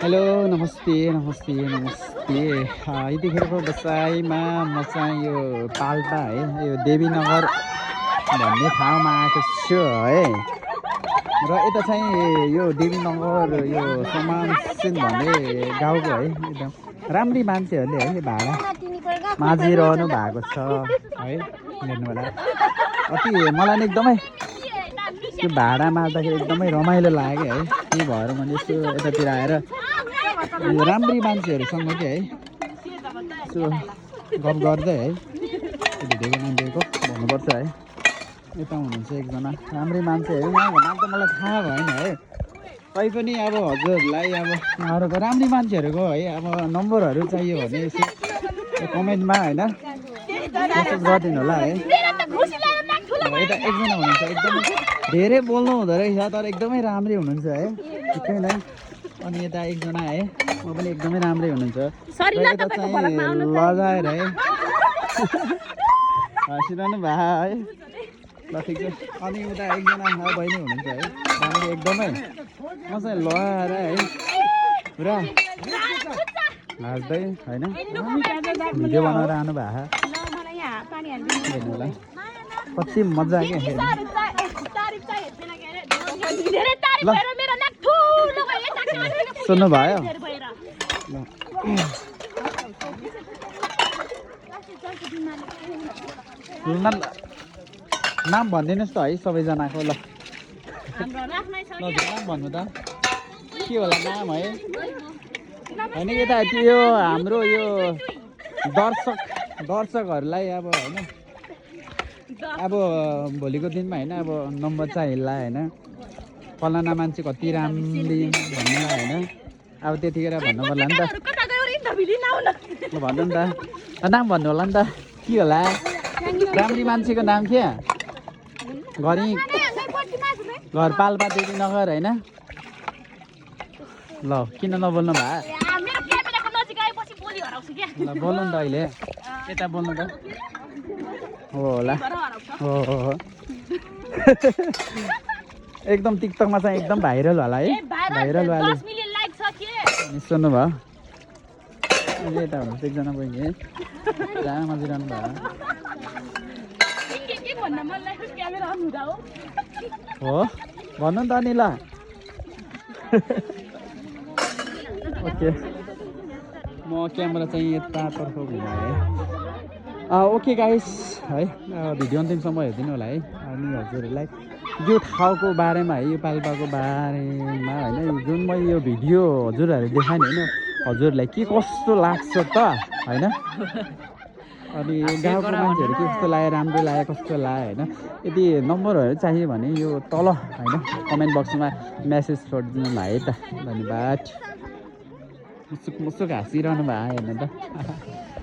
hello नमस्ते नमस्ते नमस्ते यतिखेरको बसाइमा म चाहिँ यो पाल्पा है यो देवीनगर भन्ने ठाउँमा आएको छु है र यता चाहिँ यो देवीनगर यो समानसिन भन्ने गाउँको है एकदम राम्री मान्छेहरूले है भाडा माझिरहनु भएको छ है हेर्नु होला अति मलाई नि एकदमै त्यो भाडा मार्दाखेरि एकदमै रमाइलो लाग्यो है त्यही भएर मैले यसो यतातिर आएर राम्री मान्छेहरूसँग चाहिँ है यसो गफ गर्दै है भिडियोको मान्छेको भन्नुपर्छ है यता हुनुहुन्छ एकजना राम्री मान्छेहरू उहाँको नाम त मलाई थाहा भएन है तैपनि अब हजुरहरूलाई अब उहाँहरूको राम्री मान्छेहरूको है अब नम्बरहरू चाहियो भने यसो कमेन्टमा होइन मेसेज गरिदिनु होला है यता एकजना हुनुहुन्छ एकदमै धेरै बोल्नु हुँदो रहेछ तर एकदमै राम्रै हुनुहुन्छ है ठिकै नै अनि यता एकजना है म पनि एकदमै राम्रै हुनुहुन्छ यता चाहिँ लजाएर है हाँसिरहनु भयो है ल ठिक छ अनि उता एकजना बहिनी हुनुहुन्छ है राम्रै एकदमै म चाहिँ लगाएर है पुरा हाँस्दै होइन भिडियो बनाएर आउनु भएको हेर्नु होला कति मजा क्या सुन्नु भयो नाम भनिदिनुहोस् त है सबैजनाको ल नाम भन्नु त के होला नाम है होइन यता त्यो हाम्रो यो दर्शकहरूलाई अब होइन अब भोलिको दिनमा होइन अब नम्बर चाहिएला होइन फलाना मान्छे कति राम्री भन्नु होइन अब त्यतिखेर भन्नु पर्ला नि त भन्नु नि त नाम भन्नु होला नि त के होला राम्री मान्छेको नाम के घर पाल्पा देवीनगर होइन ल किन नबोल्नु भयो ल बोल्नु नि त अहिले यता बोल्नु त हो होला हो एकदम टिकटकमा चाहिँ एकदम भाइरल होला है भाइरल वाले सुन्नु भयो यता हुनुहुन्छ एकजना बहिनी है जहाँ मजिरहनु भयो हो भन्नु नि त नि ल ओके म क्यामेरा चाहिँ यतातर्फ घुमाएँ ओके गाइस है भिडियो अन्तिमसम्म हेरिदिनु होला है अनि हजुरहरूलाई यो ठाउँको बारेमा है यो पाल्पाको बारेमा होइन जुन मैले यो भिडियो हजुरहरूले देखाएँ नि होइन हजुरहरूलाई के कस्तो लाग्छ त होइन अनि गाउँको मान्छेहरू के कस्तो लाग्यो राम्रो लाग्यो कस्तो लाग्यो होइन यदि नम्बरहरू चाहियो भने यो तल होइन कमेन्ट बक्समा मेसेज छोडिदिनु भयो है त धन्यवाद मुसुक मुसुक हाँसिरहनु भयो हेर्नु त